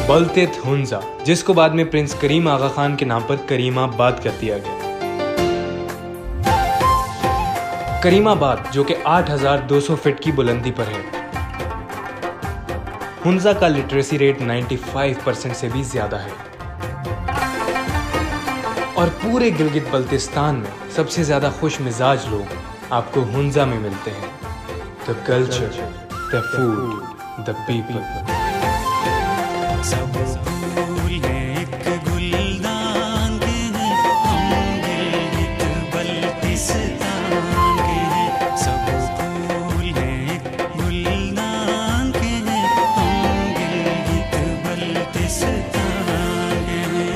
बलतीत हुंजा, जिसको बाद में प्रिंस करीम आगा खान के नाम पर करीमाबाद कर दिया गया। करीमाबाद जो कि 8,200 फीट की बुलंदी पर है। हुंजा का लिटरेसी रेट 95% से भी ज्यादा है और पूरे गिलगित बल्तिस्तान में सबसे ज्यादा खुश मिजाज लोग आपको हुंजा में मिलते हैं। The culture, the food, the people. सब फूल हैं एक गुलदान के हैं, हम गिलगित बल्तिस्तान के हैं। सब फूल हैं एक गुलदान के हैं, हम गिलगित बल्तिस्तान के हैं।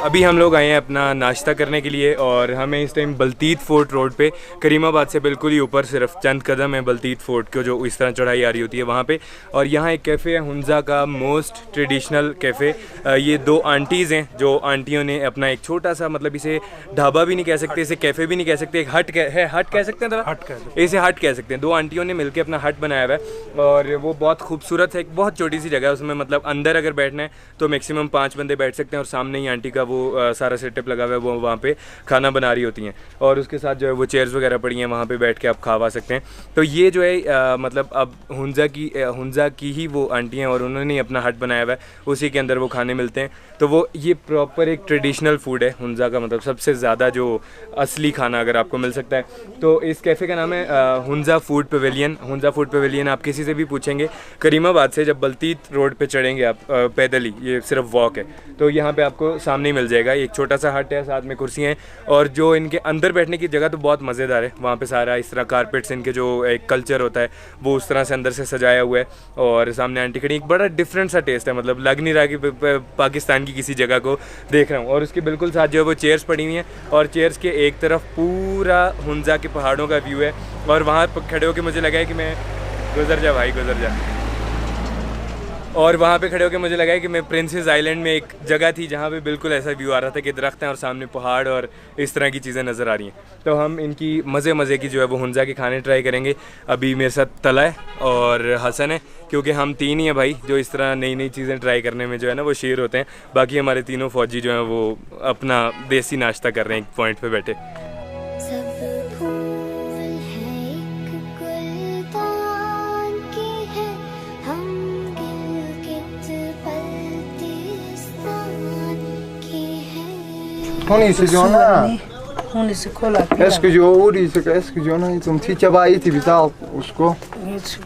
अभी हम लोग आए हैं अपना नाश्ता करने के लिए और हमें इस टाइम बलतीत फोर्ट रोड पे, करीमाबाद से बिल्कुल ही ऊपर सिर्फ चंद कदम है बलतीत फोर्ट को, जो इस तरह चढ़ाई आ रही होती है वहाँ पे। और यहाँ एक कैफ़े है हुंजा का मोस्ट ट्रेडिशनल कैफ़े। ये दो आंटीज़ हैं, जो आंटियों ने अपना एक छोटा सा, मतलब इसे ढाबा भी नहीं कह सकते, इसे कैफ़े भी नहीं कह सकते, एक हट है, हट कह सकते हैं, इसे हट कह सकते हैं। दो आंटियों ने मिलकर अपना हट बनाया हुआ है और वो बहुत खूबसूरत है। एक बहुत छोटी सी जगह है उसमें, मतलब अंदर अगर बैठना है तो मैक्सिमम 5 बंदे बैठ सकते हैं और सामने ही आंटी का वो सारा सेटअप लगा हुआ है, वो वहाँ पे खाना बना रही होती हैं और उसके साथ जो है वो चेयर्स वगैरह पड़ी हैं, वहाँ पे बैठ के आप खावा सकते हैं। तो ये जो है मतलब अब हुंजा की ही वो आंटी हैं और उन्होंने अपना हट बनाया हुआ है, उसी के अंदर वो खाने मिलते हैं। तो वो ये प्रॉपर एक ट्रेडिशनल फूड है हुंजा का, मतलब सबसे ज़्यादा जो असली खाना अगर आपको मिल सकता है। तो इस कैफ़े का नाम है Hunza food pavilion. Hunza food pavilion आप किसी से भी पूछेंगे करीमाबाद से, जब बलतीत रोड पे चढ़ेंगे आप पैदल ही, ये सिर्फ वॉक है, तो यहाँ पे आपको सामने ही मिल जाएगा। एक छोटा सा हट है, साथ में कुर्सियाँ हैं और जो इनके अंदर बैठने की जगह तो बहुत मज़ेदार है। वहाँ पे सारा इस तरह कारपेट्स, इनके जो एक कल्चर होता है वो उस तरह से अंदर से सजाया हुआ है और सामने आंटी खड़ी। एक बड़ा डिफरेंट सा टेस्ट है, मतलब लग नहीं रहा कि पाकिस्तान की किसी जगह को देख रहा हूँ। और उसके बिल्कुल साथ जो है वो चेयर्स पड़ी हुई हैं और चेयर्स के एक तरफ पूरा हुंजा के पहाड़ों का व्यू है और वहाँ पर खड़े होकर मुझे लगा है कि मैं गुजर जा भाई गुजर जा, और वहाँ पे खड़े होकर मुझे लगा है कि मैं प्रिंसेस आइलैंड में एक जगह थी जहाँ पे बिल्कुल ऐसा व्यू आ रहा था कि दरख्त हैं और सामने पहाड़ और इस तरह की चीज़ें नज़र आ रही हैं। तो हम इनकी मज़े की जो है वो हुंजा के खाने ट्राई करेंगे। अभी मेरे साथ तला है और हसन है, क्योंकि हम 3 ही हैं भाई जो इस तरह नई चीज़ें ट्राई करने में जो है ना वो शेर होते हैं। बाकी हमारे तीनों फ़ौजी जो हैं वो अपना देसी नाश्ता कर रहे हैं एक पॉइंट पर बैठे। Honi se Jona. Honi se kolla. Eske Jodi se eske Jona तुम ठीक है भाई थी बिताओ उसको।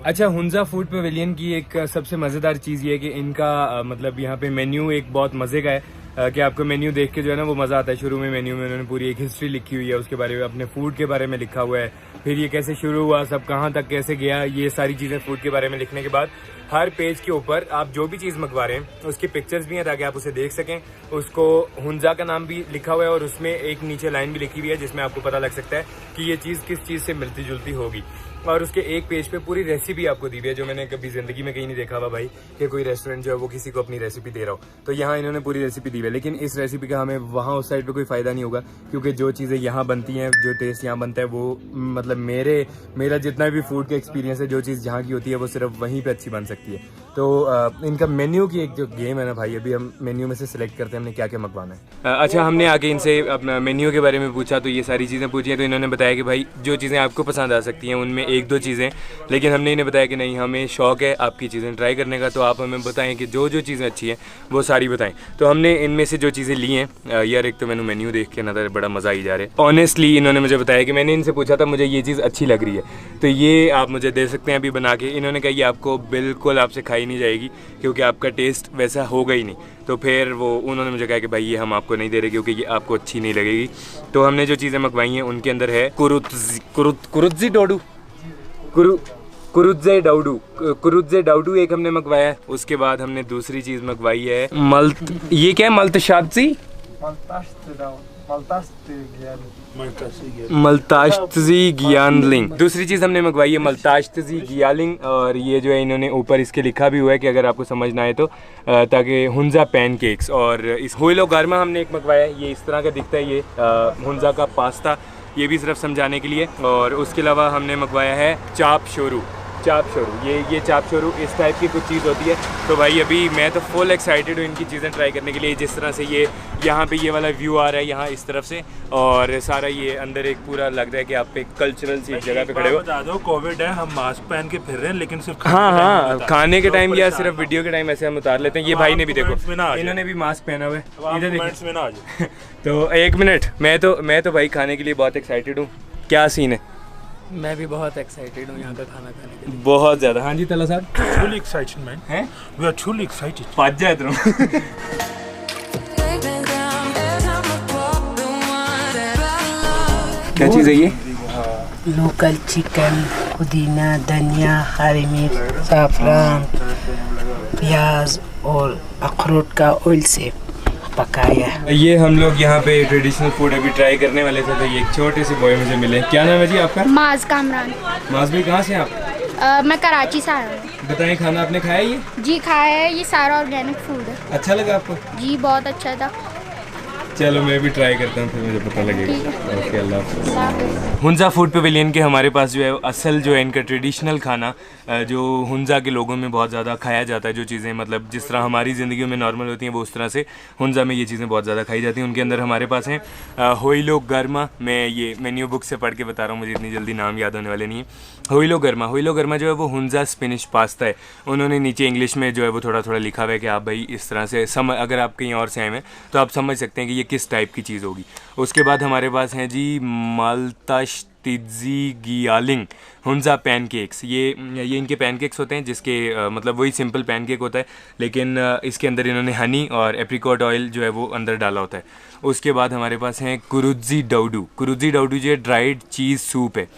अच्छा, हुंजा फूड पवेलियन की एक सबसे मज़ेदार चीज़ ये है कि इनका मतलब यहाँ पे मेन्यू एक बहुत मज़े का है कि आपको मेन्यू देख के जो है ना वो मज़ा आता है। शुरू में मेन्यू में उन्होंने पूरी एक हिस्ट्री लिखी हुई है, उसके बारे में अपने फूड के बारे में लिखा हुआ है, फिर ये कैसे शुरू हुआ, सब कहाँ तक कैसे गया, ये सारी चीज़ें फूड के बारे में लिखने के बाद हर पेज के ऊपर आप जो भी चीज़ मंगवा रहे हैं उसकी पिक्चर्स भी हैं ताकि आप उसे देख सकें। उसको हुंजा का नाम भी लिखा हुआ है और उसमें एक नीचे लाइन भी लिखी हुई है जिसमें आपको पता लग सकता है कि ये चीज़ किस चीज़ से मिलती जुलती होगी। और उसके एक पेज पे पूरी रेसिपी आपको दी हुई है, जो मैंने कभी ज़िंदगी में कहीं नहीं देखा हुआ भाई कि कोई रेस्टोरेंट जो है वो किसी को अपनी रेसिपी दे रहा हो। तो यहाँ इन्होंने पूरी रेसिपी दी हुई है, लेकिन इस रेसिपी का हमें वहाँ उस साइड पे कोई फ़ायदा नहीं होगा, क्योंकि जो चीज़ें यहाँ बनती हैं, जो टेस्ट यहाँ बनता है, वो मतलब मेरा जितना भी फूड का एक्सपीरियंस है, जो चीज़ जहाँ की होती है वो सिर्फ वहीं पर अच्छी बन सकती है। तो इनका मेन्यू की एक जो गेम है ना भाई, अभी हम मेन्यू में से सिलेक्ट करते हैं हमने क्या क्या मंगवाना है। अच्छा, हमने आके इनसे अपना मेन्यू के बारे में पूछा तो ये सारी चीज़ें पूछी हैं, तो इन्होंने बताया कि भाई जो चीज़ें आपको पसंद आ सकती हैं उनमें 1-2 चीज़ें, लेकिन हमने इन्हें बताया कि नहीं, हमें शौक़ है आपकी चीज़ें ट्राई करने का, तो आप हमें बताएं कि जो चीज़ें अच्छी हैं वो सारी बताएं। तो हमने इनमें से जो चीज़ें ली हैं, यार एक तो मैंने मेन्यू देख के ना बड़ा मज़ा ही जा रहा है। ऑनेस्टली इन्होंने मुझे बताया कि मैंने इनसे पूछा था मुझे ये चीज़ अच्छी लग रही है तो ये आप मुझे दे सकते हैं अभी बना के। इन्होंने कहा ये आपको बिल्कुल आपसे खाई नहीं जाएगी क्योंकि आपका टेस्ट वैसा होगा ही नहीं। तो फिर उन्होंने मुझे कहा कि भाई ये हम आपको नहीं दे रहे क्योंकि ये आपको अच्छी नहीं लगेगी। तो हमने जो चीज़ें मंगवाई हैं उनके अंदर है कुरुत्जे डाउडू एक हमने मंगवाया है। उसके बाद हमने दूसरी चीज़ मंगवाई है ये क्या है, मल्ताश्तजी गियानलिंग। दूसरी चीज़ हमने मंगवाई है मल्ताश्तजी गियालिंग, और ये जो है इन्होंने ऊपर इसके लिखा भी हुआ है कि अगर आपको समझ ना आए तो ताकि हुंजा पैनकेक्स। और इस हुइलो गारमा हमने एक मंगवाया है, ये इस तरह का दिखता है, ये हुंजा का पास्ता, ये भी सिर्फ समझाने के लिए। और उसके अलावा हमने मंगवाया है चाप चाप शोरू, ये चाप शोरू इस टाइप की कुछ चीज़ होती है। तो भाई अभी मैं तो फुल एक्साइटेड हूँ इनकी चीज़ें ट्राई करने के लिए। जिस तरह से ये यहाँ पे ये वाला व्यू आ रहा है यहाँ इस तरफ से, और सारा ये अंदर एक पूरा लग रहा है कि आप एक कल्चरल सी जगह पे खड़े हो। बता दो कोविड है, हम मास्क पहन के फिर रहे हैं, लेकिन सिर्फ हाँ, खाने के टाइम या सिर्फ वीडियो के टाइम ऐसे हम उतार लेते हैं। ये भाई ने भी देखो, इन्होंने भी मास्क पहना हुआ है, इधर देखो। तो एक मिनट, मैं तो भाई खाने के लिए बहुत एक्साइटेड हूँ। क्या सीन है? मैं भी बहुत एक्साइटेड हूँ यहाँ का खाना खाने के लिए, बहुत ज़्यादा। हाँ जी तला साहब, truly excited man, हैं? we are truly excited। पाँच जाए तुम। क्या चीज़ है ये? लोकल चिकन, पुदीना, धनिया, हरी मिर्च, ज़ाफ़रान, प्याज और अखरोट का ऑयल से पकाया। ये हम लोग यहाँ पे ट्रेडिशनल फूड अभी ट्राई करने वाले थे, तो ये एक छोटे से बॉय मुझे मिले। क्या नाम है जी आपका? माज कामरान। माज भाई कहाँ से हैं आप? मैं कराची से आया हूँ। बताएं, खाना आपने खाया ये? जी खाया है, ये सारा ऑर्गेनिक फूड है। अच्छा लगा आपको? जी बहुत अच्छा था। चलो मैं भी ट्राई करता हूँ, फिर मुझे पता लगेगा। ठीक है। ओके, अल्लाह हाफ़िज़। हुंजा फूड पवेलियन के हमारे पास जो है असल जो है इनका ट्रेडिशनल खाना जो हुंजा के लोगों में बहुत ज़्यादा खाया जाता है, जो चीज़ें मतलब जिस तरह हमारी ज़िंदगी में नॉर्मल होती हैं वो उस तरह से हुंजा में ये चीज़ें बहुत ज़्यादा खाई जाती हैं। उनके अंदर हमारे पास हैं होइलो गर्मा। मैं ये मेन्यू बुक से पढ़ के बता रहा हूँ, मुझे इतनी जल्दी नाम याद होने वाले नहीं है। होइलो गर्मा जो है वो हुंजा स्पिनिश पास्ता है। उन्होंने नीचे इंग्लिश में जो है वो थोड़ा थोड़ा लिखा हुआ है कि आप भाई इस तरह से अगर आप कहीं और से आए हैं तो आप समझ सकते हैं कि ये किस टाइप की चीज़ होगी। उसके बाद हमारे पास हैं जी माल्ताश तिजी गियालिंग हुंजा पैनकेक्स। ये इनके पैनकेक्स होते हैं जिसके मतलब वही सिंपल पैनकेक होता है, लेकिन इसके अंदर इन्होंने हनी और एप्रिकॉट ऑयल जो है वो अंदर डाला होता है। उसके बाद हमारे पास हैं कुरुजी डाउडू जो है ड्राइड चीज़ सूप है।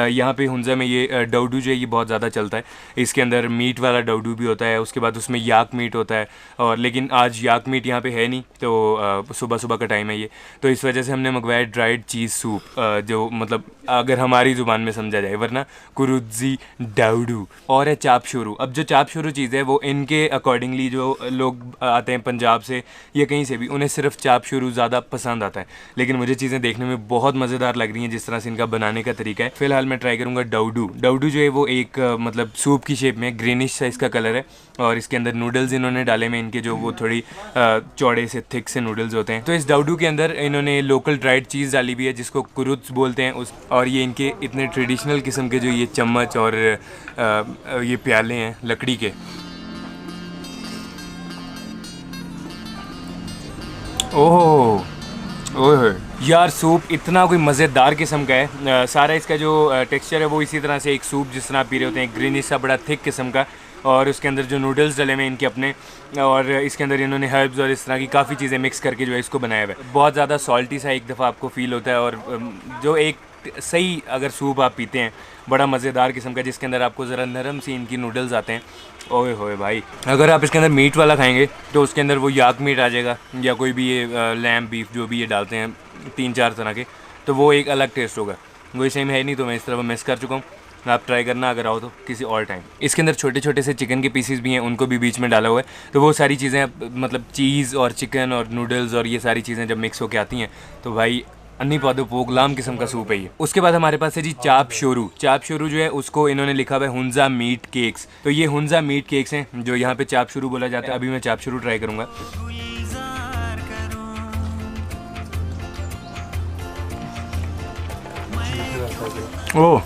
यहाँ पे हुंजा में ये डाउडू जो है ये बहुत ज़्यादा चलता है। इसके अंदर मीट वाला डाउडू भी होता है, उसके बाद उसमें याक मीट होता है, और लेकिन आज याक मीट यहाँ पे है नहीं, तो सुबह का टाइम है ये, तो इस वजह से हमने मंगवाया ड्राइड चीज़ सूप, जो मतलब अगर हमारी ज़ुबान में समझा जाए, वरना कुरुजी डाउडू। और है चाप शोरू। अब जो चाप शोरू चीज़ है वो इनके अकॉर्डिंगली जो लोग आते हैं पंजाब से या कहीं से भी, उन्हें सिर्फ चाप शोरू ज़्यादा पसंद आता है, लेकिन मुझे चीज़ें देखने में बहुत मज़ेदार लग रही हैं जिस तरह से इनका बनाने का तरीका है। फिलहाल मैं ट्राई करूँगा डाउडू जो है वो एक मतलब सूप की शेप में ग्रीनिश साइज़ का कलर है, और इसके अंदर नूडल्स इन्होंने डाले में इनके जो वो थोड़ी चौड़े से थिक से नूडल्स होते हैं। तो इस डाउडू के अंदर इन्होंने लोकल ड्राइड चीज़ डाली भी है जिसको कुरुत्स बोलते हैं और ये इनके इतने ट्रेडिशनल किस्म के जो ये चम्मच और ये प्याले हैं लकड़ी के। ओह यार, सूप इतना कोई मज़ेदार किस्म का है। सारा इसका जो टेक्सचर है वो इसी तरह से एक सूप जिस तरह आप पी रहे होते हैं, ग्रीनिश सा बड़ा थिक किस्म का, और उसके अंदर जो नूडल्स डले हुए इनके अपने, और इसके अंदर इन्होंने हर्ब्स और इस तरह की काफ़ी चीज़ें मिक्स करके जो है इसको बनाया हुआ है। बहुत ज़्यादा सॉल्टी सा एक दफ़ा आपको फ़ील होता है, और जो एक सही अगर सूप आप पीते हैं बड़ा मज़ेदार किस्म का जिसके अंदर आपको ज़रा नरम सी इनकी नूडल्स आते हैं। ओए होए भाई, अगर आप इसके अंदर मीट वाला खाएंगे तो उसके अंदर वो याक मीट आ जाएगा, या कोई भी ये लैम्प बीफ जो भी ये डालते हैं 3-4 तरह के, तो वो एक अलग टेस्ट होगा। वही सेम है नहीं, तो मैं इस तरह मिस कर चुका हूँ। आप ट्राई करना अगर आओ तो किसी और टाइम। इसके अंदर छोटे छोटे से चिकन के पीसेस भी हैं, उनको भी बीच में डाला हुआ है, तो वो सारी चीज़ें मतलब चीज़ और चिकन और नूडल्स और ये सारी चीज़ें जब मिक्स होकर आती हैं तो भाई अन्नी पादो पोगलाम किस्म का सूप है ये। उसके बाद हमारे पास है जी चाप शोरू जो है उसको इन्होंने लिखा हुआ है हुंजा मीट केक्स। तो ये हुंजा मीट केक्स हैं जो यहाँ पे चाप शोरू बोला जाता है। अभी मैं चाप शोरू ट्राई करूँगा। ओह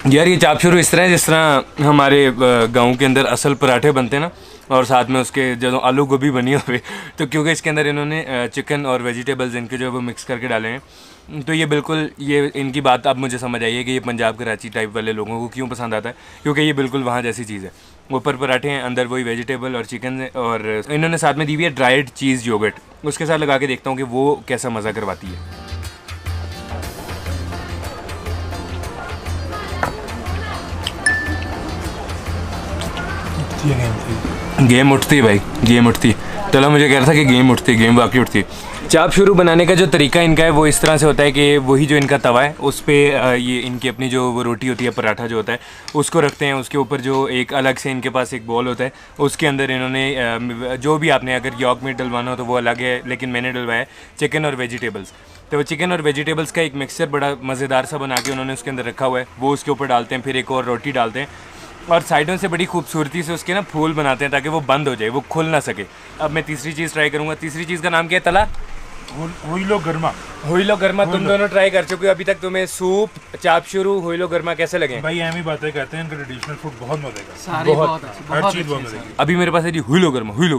यार, ये चाप शोरू इस तरह है जिस तरह हमारे गाँव के अंदर असल पराठे बनते हैं ना, और साथ में उसके जो आलू गोभी बनी हुई, तो क्योंकि इसके अंदर इन्होंने चिकन और वेजिटेबल्स इनके जो है वो मिक्स करके डाले हैं, तो ये बिल्कुल ये इनकी बात अब मुझे समझ आई है कि ये पंजाब कराची टाइप वाले लोगों को क्यों पसंद आता है, क्योंकि ये बिल्कुल वहाँ जैसी चीज़ है। ऊपर पराठे हैं, अंदर वही वेजिटेबल और चिकन है, और इन्होंने साथ में दी हुई है ड्राइड चीज़ योगर्ट। उसके साथ लगा के देखता हूँ कि वो कैसा मज़ा करवाती है। गेम उठती है भाई, गेम उठती है। तला मुझे कह रहा था कि गेम उठती है, गेम वाकई उठती है। चाप शुरू बनाने का जो तरीका इनका है वो इस तरह से होता है कि वही जो इनका तवा है उस पर ये इनकी अपनी जो वो रोटी होती है, पराठा जो होता है उसको रखते हैं। उसके ऊपर जो एक अलग से इनके पास एक बॉल होता है, उसके अंदर इन्होंने जो भी आपने अगर यॉक मीट डलवाना हो तो वो अलग है, लेकिन मैंने डलवाया है चिकन और वेजिटेबल्स। तो चिकन और वेजिटेबल्स का एक मिक्सचर बड़ा मज़ेदार सा बना के उन्होंने उसके अंदर रखा हुआ है, वो उसके ऊपर डालते हैं। फिर एक और रोटी डालते हैं और साइडों से बड़ी खूबसूरती से उसके ना फूल बनाते हैं ताकि वो बंद हो जाए, वो खुल ना सके। अब मैं तीसरी चीज़ ट्राई करूँगा। तीसरी चीज़ का नाम क्या है? तला हुईलो गर्मा। हुईलो गर्मा तुम दोनों ट्राई कर चुके हो अभी तक। तुम्हें सूप, चाप शुरू, हुईलो गर्मा कैसे लगे? भाई एम ही बातें कहते हैं, इनका ट्रेडिशनल फूड बहुत मजे का, सारे बहुत अच्छे, हर बहुत चीज़ बहुत अच्छे मजे की। अभी मेरे पास है जी हुईलो गर्मा। हुईलो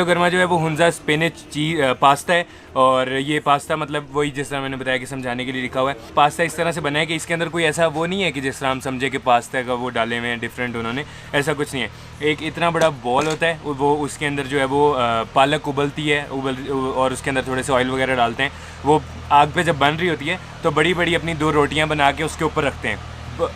गर्मा जो है वो हुंजा स्पेनिश पास्ता है। और ये पास्ता मतलब वही जिस तरह मैंने बताया कि समझाने के लिए लिखा हुआ है। पास्ता इस तरह से बना है कि इसके अंदर कोई ऐसा वो नहीं है कि जिस तरह हम समझे कि पास्ता का वो डाले हुए हैं डिफरेंट उन्होंने, ऐसा कुछ नहीं है। एक इतना बड़ा बॉल होता है, वो उसके अंदर जो है वो पालक उबलती है, और उसके अंदर थोड़े से ऑयल वगैरह डालते हैं। वो आग पे जब बन रही होती है तो बड़ी बड़ी अपनी 2 रोटियां बना के उसके ऊपर रखते हैं,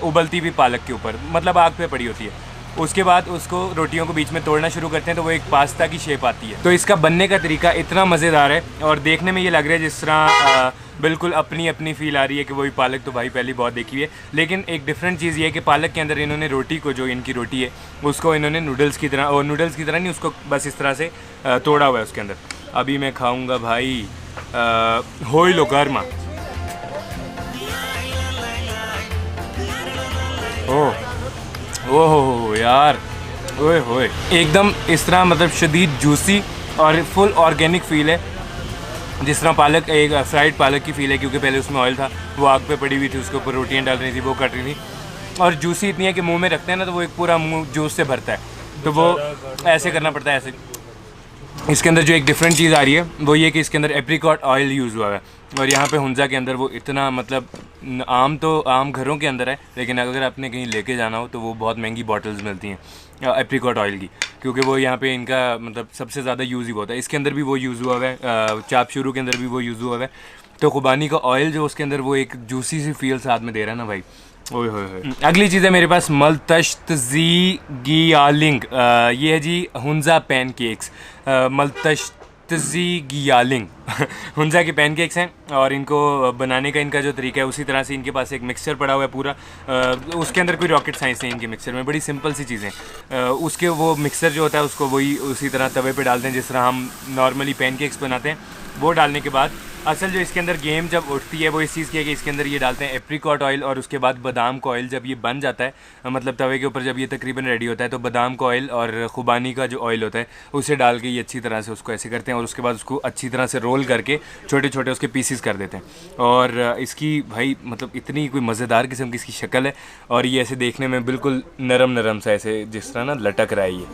उबलती हुई पालक के ऊपर, मतलब आग पे पड़ी होती है। उसके बाद उसको रोटियों को बीच में तोड़ना शुरू करते हैं तो वो एक पास्ता की शेप आती है। तो इसका बनने का तरीका इतना मज़ेदार है और देखने में ये लग रहा है जिस तरह बिल्कुल अपनी अपनी फील आ रही है कि वही पालक तो भाई पहले बहुत देखी हुई है। लेकिन एक डिफरेंट चीज़ ये है कि पालक के अंदर इन्होंने रोटी को, जो इनकी रोटी है उसको इन्होंने नूडल्स की तरह, और नूडल्स की तरह नहीं, उसको बस इस तरह से तोड़ा हुआ है उसके अंदर। अभी मैं खाऊँगा भाई हुईलो गर्मा। ओह यार, ओए होए, एकदम इस तरह मतलब शदीद जूसी और फुल ऑर्गेनिक फील है, जिस तरह पालक, एक फ्राइड पालक की फील है, क्योंकि पहले उसमें ऑयल था, वो आग पे पड़ी हुई थी, उसके ऊपर रोटियां डाल रही थी, वो कट रही थी, और जूसी इतनी है कि मुंह में रखते हैं ना तो वो एक पूरा मुंह जूस से भरता है। तो वो ऐसे करना पड़ता है, ऐसे। इसके अंदर जो एक डिफरेंट चीज़ आ रही है वो ये कि इसके अंदर एप्रिकॉट ऑयल यूज़ हुआ है, और यहाँ पे हुंजा के अंदर वो इतना मतलब आम घरों के अंदर है, लेकिन अगर आपने कहीं लेके जाना हो तो वो बहुत महंगी बॉटल्स मिलती हैं एप्रिकॉट ऑयल की, क्योंकि वो यहाँ पे इनका मतलब सबसे ज़्यादा यूज़ ही होता है। इसके अंदर भी वो यूज़ हुआ है, चाप शुरू के अंदर भी वो यूज़ हुआ है। तो खुबानी का ऑयल जो उसके अंदर वो एक जूसी सी फील साथ में दे रहा है ना भाई, ओए होए। अगली चीज़ है मेरे पास मल्तश्तज़ीगियालिंग, ये है जी हुंजा पैनकेक्स। मल्तश्तज़ीगियालिंग हुंजा के पैनकेक्स हैं, और इनको बनाने का इनका जो तरीका है उसी तरह से इनके पास एक मिक्सचर पड़ा हुआ है पूरा। उसके अंदर कोई रॉकेट साइंस नहीं इनके मिक्सचर में, बड़ी सिंपल सी चीज़ें। उसके वो मिक्सचर जो होता है उसको वही उसी तरह तवे पे डालते हैं जिस तरह हम नॉर्मली पैनकेक्स बनाते हैं। वो डालने के बाद असल जो इसके अंदर गेम जब उठती है वो इस चीज़ की है कि इसके अंदर ये डालते हैं एप्रिकॉट ऑयल, और उसके बाद बादाम का ऑयल। जब ये बन जाता है, मतलब तवे के ऊपर जब ये तकरीबन रेडी होता है, तो बादाम का ऑयल और खुबानी का जो ऑयल होता है उसे डाल के ये अच्छी तरह से उसको ऐसे करते हैं, और उसके बाद उसको अच्छी तरह से रोल करके छोटे छोटे उसके पीसीस कर देते हैं। और इसकी भाई मतलब इतनी कोई मज़ेदार किस्म की इसकी शक्ल है, और ये ऐसे देखने में बिल्कुल नरम नरम सा ऐसे जिस तरह ना लटक रहा है ये।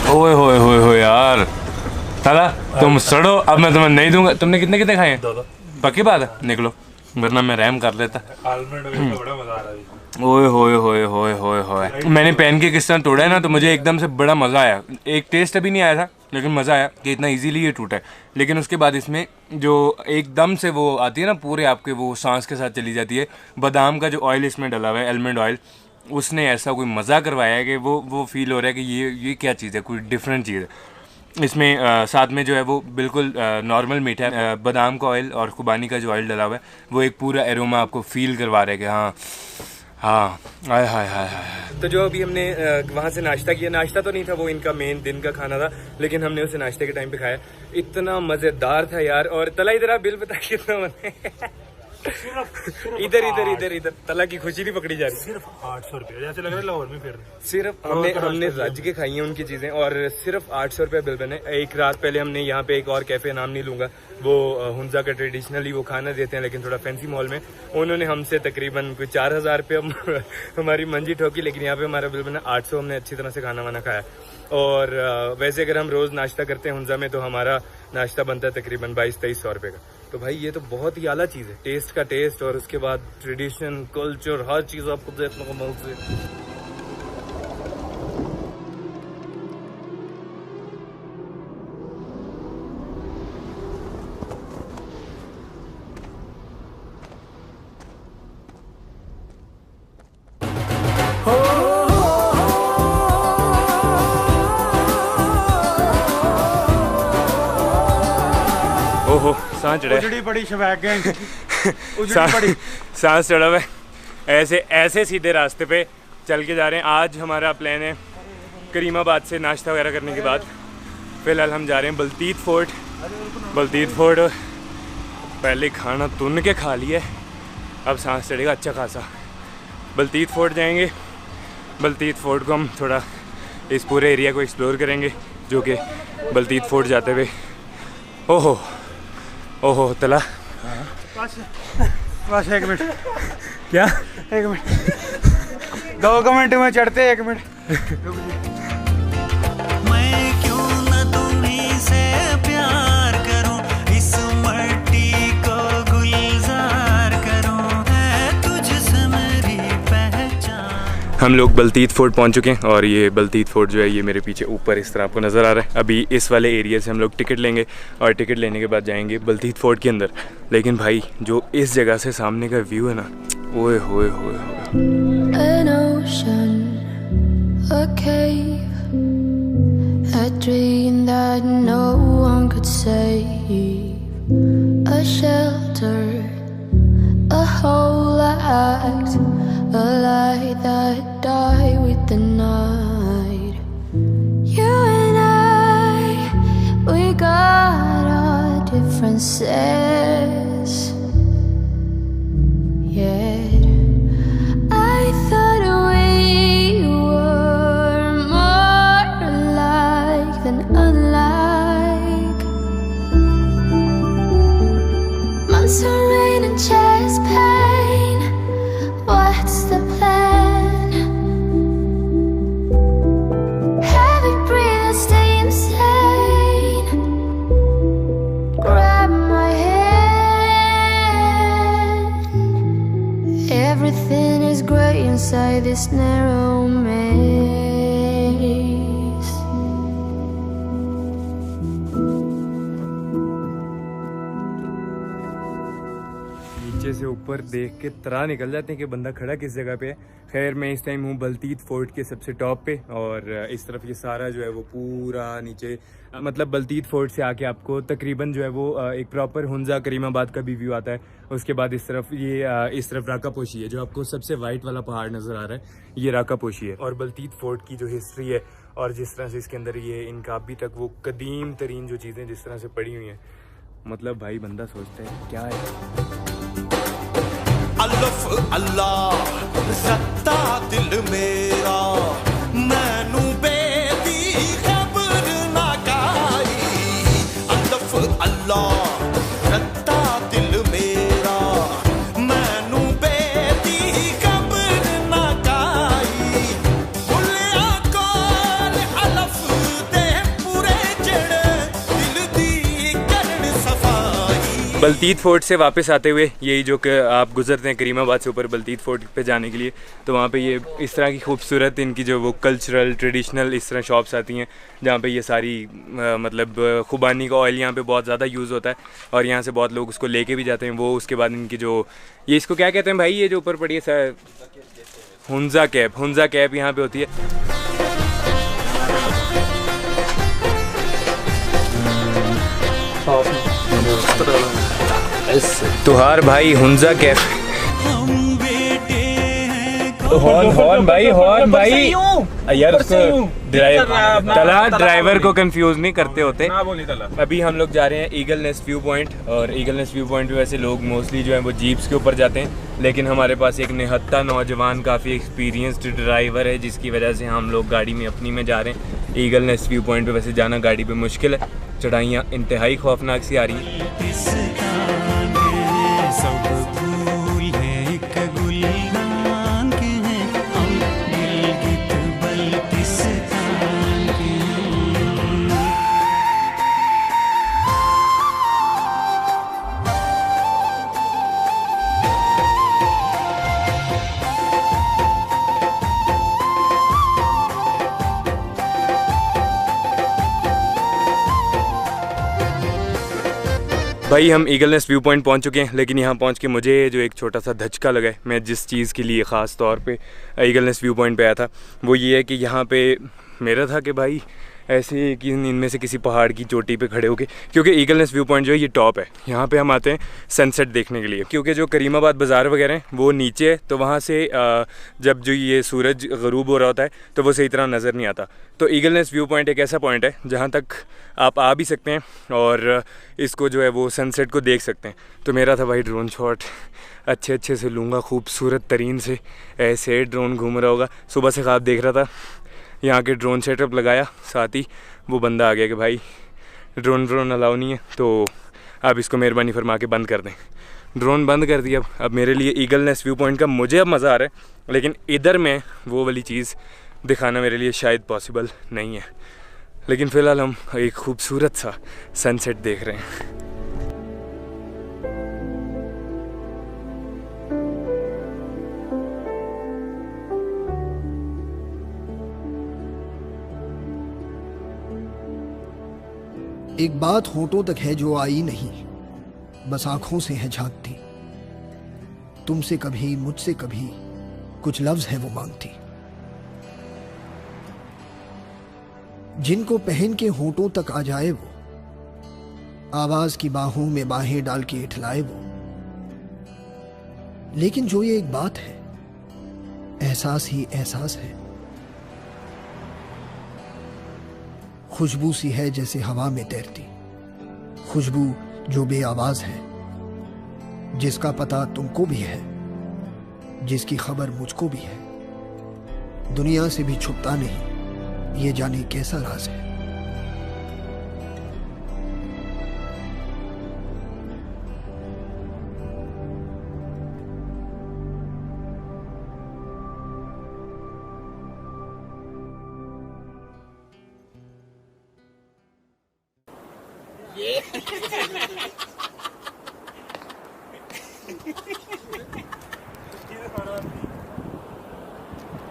ओए होए होए होए यार, तला तुम सड़ो, अब मैं तुम्हें नहीं दूंगा। तुमने कितने कितने खाए हैं? 2 पक्की बात है, निकलो, वरना मैं रहम कर लेता। आलमंड ऑयल का बड़ा मजा आ रहा है। ओए होए होए होए होए होए, मैंने पैनकेक किस तरह तोड़ा है ना तो मुझे एकदम से बड़ा मज़ा आया। एक टेस्ट अभी नहीं आया था, लेकिन मज़ा आया कि इतना इजीली ये टूटा है। लेकिन उसके बाद इसमें जो एकदम से वो आती है ना, पूरे आपके वो सांस के साथ चली जाती है। बादाम का जो ऑयल इसमें डला हुआ है, आलमंड ऑयल, उसने ऐसा कोई मज़ा करवाया है कि वो फील हो रहा है कि ये क्या चीज़ है, कोई डिफरेंट चीज़ है। इसमें साथ में जो है वो बिल्कुल नॉर्मल मीठा है, बादाम का ऑयल और खुबानी का जो ऑयल डला हुआ है वो एक पूरा एरोमा आपको फील करवा रहा है कि हाँ हाँ, हाय हाय हाय हाय। तो जो अभी हमने वहाँ से नाश्ता किया, नाश्ता तो नहीं था, वो इनका मेन दिन का खाना था, लेकिन हमने उसे नाश्ते के टाइम पे खाया। इतना मज़ेदार था यार। और तला इधर आप बिल बता कितना बने? इधर तला की खुशी नहीं पकड़ी जा रही। सिर्फ 800 रुपये, जैसे लग रहा है लाहौर में फिर सिर्फ हमने रज के खाई हैं उनकी चीज़ें, और सिर्फ 800 रुपये बिल बने। एक रात पहले हमने यहाँ पे एक और कैफ़े, नाम नहीं लूँगा, वो हुंजा का ट्रेडिशनली वो खाना देते हैं लेकिन थोड़ा फैंसी मॉल में, उन्होंने हमसे तकरीबन कोई 4000 रुपये हमारी मंजी ठोकी, लेकिन यहाँ पे हमारा बिल बना 800। हमने अच्छी तरह से खाना वाना खाया। और वैसे अगर हम रोज़ नाश्ता करते हैं हुंजा में तो हमारा नाश्ता बनता है तकरीबन 2200-2300 रुपये का। तो भाई ये तो बहुत ही आला चीज़ है, टेस्ट का टेस्ट, और उसके बाद ट्रेडिशन, कल्चर, हर चीज़ आपको देखने को मिलती है। सांस चढ़ा है, उजड़ी पड़ी शवैक गैंग सांस चढ़ा हुआ है। ऐसे ऐसे सीधे रास्ते पे चल के जा रहे हैं। आज हमारा प्लान है करीमाबाद से नाश्ता वगैरह करने के बाद फ़िलहाल हम जा रहे हैं बलतीत फोर्ट। बलतीत फोर्ट पहले खाना तुन के खा लिया है, अब सांस चढ़ेगा अच्छा खासा। बलतीत फोर्ट जाएंगे। बलतीत फोर्ट को हम थोड़ा इस पूरे एरिया को एक्सप्लोर करेंगे, जो कि बलतीत फोर्ट जाते हुए ओहो ओहो तला। बस 1 मिनट, क्या 1 मिनट, 2 मिनट में चढ़ते 1 मिनट। मैं क्यों न तुम्हीं से प्यार करूं, इस मट्टी को गुलजार करूं, है तुझसे मेरी पहचान। हम लोग बलतीत फोर्ट पहुंच चुके हैं और ये बलतीत फोर्ट जो है ये मेरे पीछे ऊपर इस तरह आपको नज़र आ रहा है। अभी इस वाले एरिया से हम लोग टिकट लेंगे और टिकट लेने के बाद जाएंगे बलतीत फोर्ट के अंदर। लेकिन भाई जो इस जगह से सामने का व्यू है ना, ओए होए होए होए। An ocean, a cave, a dream that no one could save, a shelter, a whole act, a light that died with the night. You and I, we got our differences, yet I thought we were more alike than unlike. Months of rain and chest pain, what's the plan? Heavy breathing, stay insane. Grab my hand. Everything is grey inside this narrow maze. नीचे से ऊपर देख के तरा निकल जाते हैं कि बंदा खड़ा किस जगह पे है। खैर मैं इस टाइम हूँ बलतीत फोर्ट के सबसे टॉप पे और इस तरफ ये सारा जो है वो पूरा नीचे, मतलब बलतीत फोर्ट से आके आपको तकरीबन जो है वो एक प्रॉपर हुंजा करीमाबाद का भी व्यू आता है। उसके बाद इस तरफ ये इस तरफ राका पोशी है, जो आपको सबसे वाइट वाला पहाड़ नज़र आ रहा है, ये राका पोशी है। और बलतीत फोर्ट की जो हिस्ट्री है और जिस तरह से इसके अंदर ये इनका अभी तक वो कदीम तरीन जो चीज़ें जिस तरह से पड़ी हुई हैं, मतलब भाई बंदा सोचता है क्या है। अल्लाह अल्लाह रत्ता दिल मेरा, मैनू बेदी खबर ना काई। अल्लाह अल्लाह रत्ता दिल मेरा, मैनू बेदी खबर ना काई। भुलिया कोल अलफ दे पूरे जड़, दिल दी करन सफाई। बलतीत फोर्ट से वापस आते हुए यही जो कि आप गुजरते हैं करीमाबाद से ऊपर बलतीत फोर्ट पे जाने के लिए, तो वहाँ पे ये इस तरह की खूबसूरत इनकी जो वो कल्चरल ट्रेडिशनल इस तरह शॉप्स आती हैं, जहाँ पे ये सारी मतलब खुबानी का ऑयल यहाँ पे बहुत ज़्यादा यूज़ होता है और यहाँ से बहुत लोग उसको लेके भी जाते हैं। वो उसके बाद इनकी जो ये इसको क्या कहते हैं भाई, ये जो ऊपर पड़ी है sir, Hunza cap, Hunza cap यहाँ पे होती है। तुहार भाई हुंजा कैफ। हम बेटे हैं हॉर्न भाई यार उसको ड्राइवर को कंफ्यूज नहीं करते होते। अभी हम लोग जा रहे हैं ईगल नेस्ट व्यू पॉइंट और ईगल नेस्ट व्यू पॉइंट पे वैसे लोग मोस्टली जो है वो जीप्स के ऊपर जाते हैं, लेकिन हमारे पास एक निहत्ता नौजवान काफ़ी एक्सपीरियंस्ड ड्राइवर है जिसकी वजह से हम लोग गाड़ी में अपनी में जा रहे हैं। ईगल नेस्ट व्यू पॉइंट पे वैसे जाना गाड़ी पे मुश्किल है, चढ़ाइयाँ इंतहाई खौफनाक सी आ रही हैं। सब फूल है एक गुलनान के हैं, हम गिलगित बल्तिस्तान के हैं। भाई हम ईगल नेस्ट व्यू पॉइंट पहुंच चुके हैं, लेकिन यहाँ पहुंच के मुझे जो एक छोटा सा धचका लगा है, मैं जिस चीज़ के लिए ख़ास तौर पे ईगल नेस्ट व्यू पॉइंट पे आया था वो ये है कि यहाँ पे मेरा था कि भाई ऐसे ही कि इनमें से किसी पहाड़ की चोटी पे खड़े होके, क्योंकि ईगल नेस्ट व्यू पॉइंट जो है ये टॉप है, यहाँ पे हम आते हैं सनसेट देखने के लिए। क्योंकि जो करीमाबाद बाज़ार वगैरह हैं वो नीचे है, तो वहाँ से जब जो ये सूरज ग़रूब हो रहा होता है तो वो सही तरह नज़र नहीं आता। तो ईगल नेस्ट व्यू पॉइंट एक ऐसा पॉइंट है जहाँ तक आप आ भी सकते हैं और इसको जो है वो सनसेट को देख सकते हैं। तो मेरा था भाई ड्रोन शॉट, अच्छे से लूँगा, खूबसूरत तरीन से ऐसे ड्रोन घूम रहा होगा। सुबह से ख्वाब देख रहा था, यहाँ के ड्रोन सेटअप लगाया, साथ ही वो बंदा आ गया कि भाई ड्रोन अलाउ नहीं है, तो आप इसको मेहरबानी फरमा के बंद कर दें। ड्रोन बंद कर दिया। अब मेरे लिए ईगल नेस्ट व्यू पॉइंट का मुझे अब मज़ा आ रहा है, लेकिन इधर में वो वाली चीज़ दिखाना मेरे लिए शायद पॉसिबल नहीं है। लेकिन फ़िलहाल हम एक खूबसूरत सा सनसेट देख रहे हैं। एक बात होठों तक है जो आई नहीं, बस आंखों से है झांकती। तुमसे कभी मुझसे कभी कुछ लफ्ज है वो मांगती। जिनको पहन के होठों तक आ जाए वो, आवाज की बाहों में बाहें डाल के इठलाए वो। लेकिन जो ये एक बात है, एहसास ही एहसास है। खुशबू सी है जैसे हवा में तैरती, खुशबू जो बेआवाज है, जिसका पता तुमको भी है, जिसकी खबर मुझको भी है। दुनिया से भी छुपता नहीं, ये जाने कैसा राज है।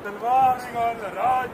तलवार निकाल राज